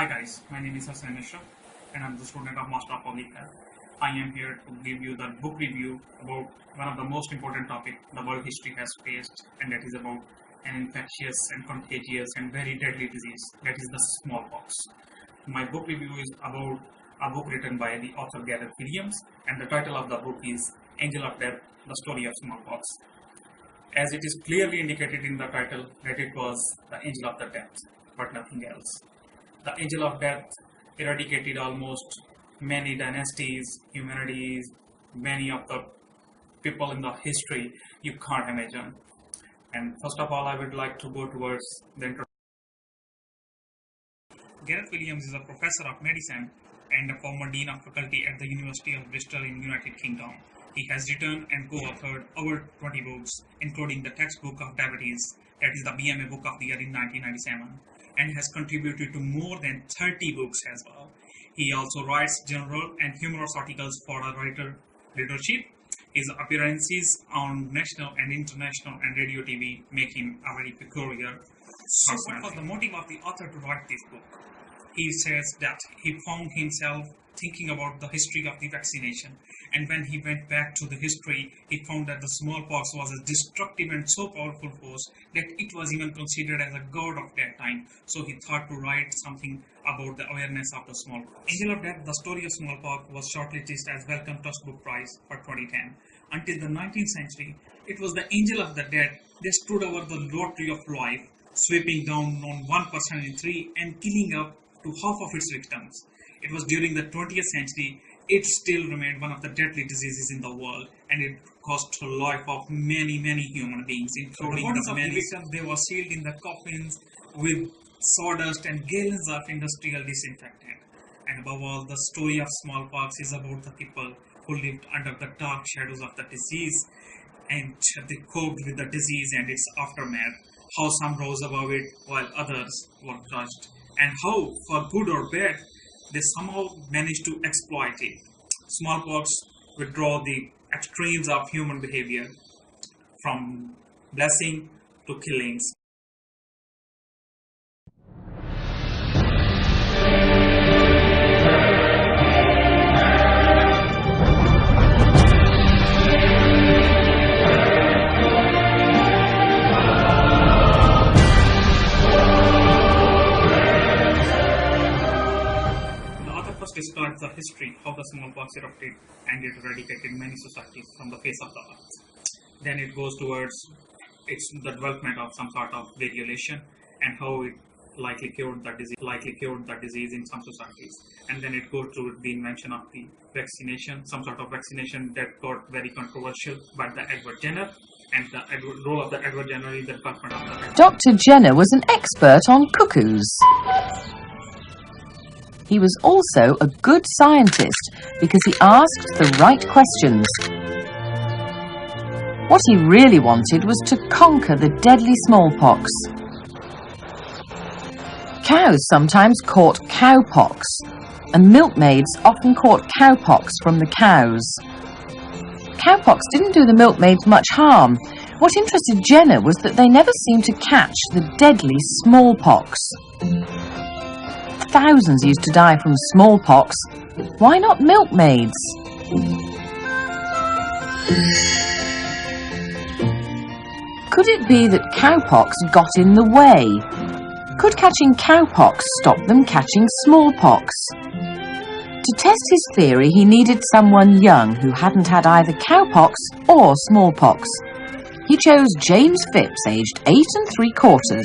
Hi guys, my name is Hasnain and I'm the student of Master of Public Health. I am here to give you the book review about one of the most important topics the world history has faced, and that is about an infectious and contagious and very deadly disease, that is the smallpox. My book review is about a book written by the author Gareth Williams, and the title of the book is Angel of Death, the Story of Smallpox. As it is clearly indicated in the title that it was the angel of the death, but nothing else. The angel of death eradicated almost many dynasties, humanities, many of the people in the history you can't imagine. And first of all, I would like to go towards the introduction. Gareth Williams is a professor of medicine and a former dean of faculty at the University of Bristol in United Kingdom. He has written and co-authored over 20 books, including the textbook of diabetes, that is the BMA book of the year in 1997, and has contributed to more than 30 books as well. He also writes general and humorous articles for a readership. His appearances on national and international and radio TV make him a very peculiar person. What was the motive of the author to write this book? He says that he found himself thinking about the history of the vaccination, and when he went back to the history, he found that the smallpox was a destructive and so powerful force that it was even considered as a god of that time. So he thought to write something about the awareness of the smallpox. Angel of Death, the Story of Smallpox was shortlisted as Wellcome Trust Book Prize for 2010. Until the 19th century, it was the angel of the dead that stood over the lottery of life, sweeping down on one person in three and killing up to half of its victims. It was during the 20th century, it still remained one of the deadly diseases in the world, and it cost the life of many human beings, including the many victims. They were sealed in the coffins with sawdust and gallons of industrial disinfectant. And above all, the story of smallpox is about the people who lived under the dark shadows of the disease, and they coped with the disease and its aftermath, how some rose above it while others were crushed, and how, for good or bad, they somehow managed to exploit it. Smallpox would draw the extremes of human behavior, from blessing to killings. Describes the history how the smallpox erupted and it eradicated many societies from the face of the earth. Then it goes towards the development of some sort of regulation and how it likely cured the disease in some societies. And then it goes to the invention of the vaccination, some sort of vaccination that got very controversial by the Edward Jenner, and the role of the Edward Jenner in the development of the Dr. Jenner was an expert on cuckoos. He was also a good scientist because he asked the right questions. What he really wanted was to conquer the deadly smallpox. Cows sometimes caught cowpox, and milkmaids often caught cowpox from the cows. Cowpox didn't do the milkmaids much harm. What interested Jenner was that they never seemed to catch the deadly smallpox. Thousands used to die from smallpox. Why not milkmaids? Could it be that cowpox got in the way? Could catching cowpox stop them catching smallpox? To test his theory, he needed someone young who hadn't had either cowpox or smallpox. He chose James Phipps, aged 8 3/4.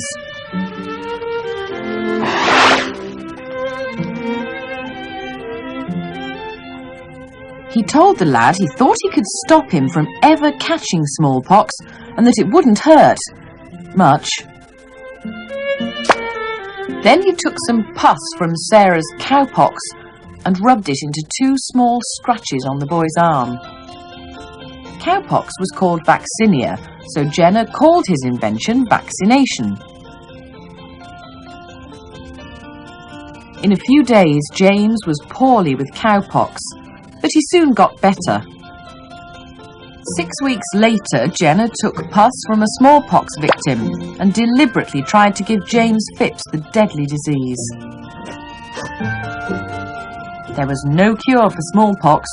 He told the lad he thought he could stop him from ever catching smallpox and that it wouldn't hurt much. Then he took some pus from Sarah's cowpox and rubbed it into 2 small scratches on the boy's arm. Cowpox was called vaccinia, so Jenner called his invention vaccination. In a few days, James was poorly with cowpox, but he soon got better. 6 weeks later, Jenner took pus from a smallpox victim and deliberately tried to give James Phipps the deadly disease. There was no cure for smallpox.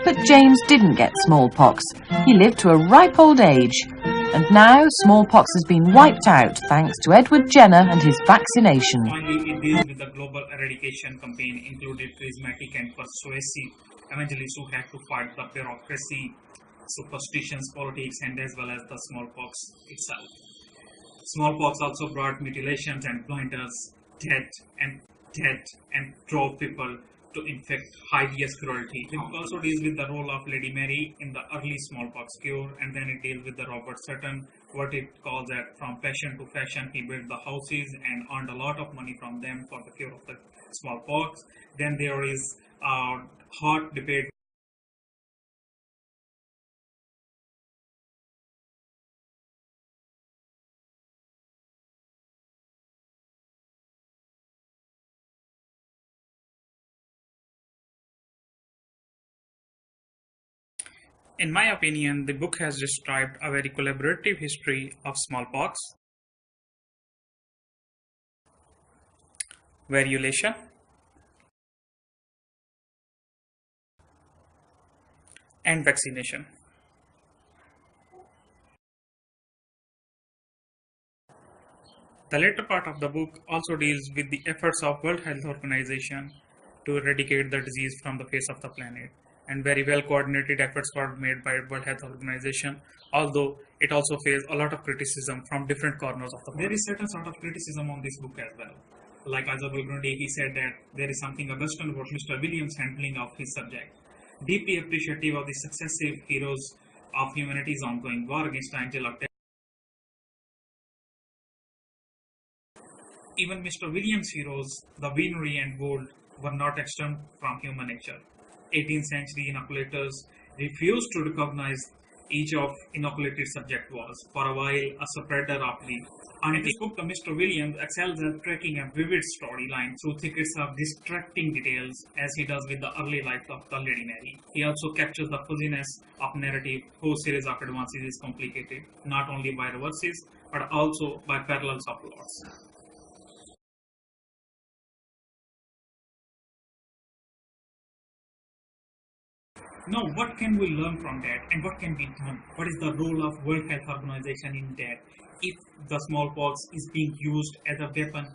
But James didn't get smallpox. He lived to a ripe old age. And now smallpox has been wiped out thanks to Edward Jenner and his vaccination. Finally, it deals with the global eradication campaign, included charismatic and persuasive evangelists who had to fight the bureaucracy, superstitions, politics, and as well as the smallpox itself. Smallpox also brought mutilations and blinders, death, and drove people to infect hideous cruelty. The book also deals with the role of Lady Mary in the early smallpox cure, and then it deals with the Robert Sutton, what it calls that from passion to fashion. He built the houses and earned a lot of money from them for the cure of the smallpox. Then there is a hot debate. In my opinion, the book has described a very collaborative history of smallpox, variolation, and vaccination. The later part of the book also deals with the efforts of World Health Organization to eradicate the disease from the face of the planet. And very well coordinated efforts were made by World Health Organization, although it also faced a lot of criticism from different corners of the world. There is certain sort of criticism on this book as well. Like Isabel Grundy, he said that there is something Augustan about Mr. Williams' handling of his subject. Deeply appreciative of the successive heroes of humanity's ongoing war against the angel of death. Even Mr. Williams' heroes, the Venery and Gould, were not extant from human nature. 18th century inoculators refused to recognize each of inoculated subject was, for a while, a spreader of the. And in his book, Mr. Williams excels at tracking a vivid storyline through thickets of distracting details, as he does with the early life of the Lady Mary. He also captures the fuzziness of narrative, whose series of advances is complicated, not only by reverses, but also by parallels of plots. Now, what can we learn from that, and what can be done? What is the role of World Health Organization in that? If the smallpox is being used as a weapon,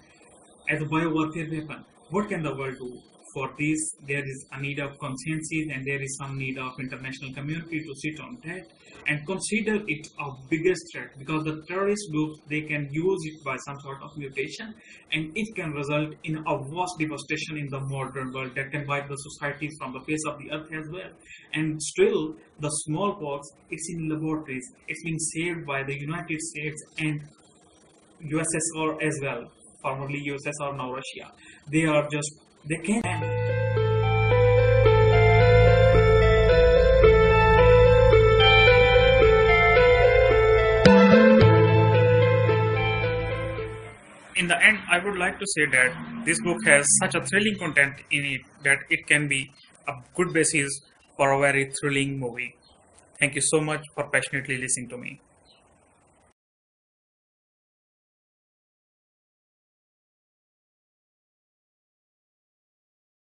as a biowarfare weapon, what can the world do? For this, there is a need of consensus, and there is some need of international community to sit on that and consider it a biggest threat, because the terrorist groups, they can use it by some sort of mutation, and it can result in a vast devastation in the modern world that can wipe the societies from the face of the earth as well. And still, the smallpox, it's in laboratories, it's being saved by the United States and USSR as well, formerly USSR, now Russia. They can. In the end, I would like to say that this book has such a thrilling content in it that it can be a good basis for a very thrilling movie. Thank you so much for passionately listening to me.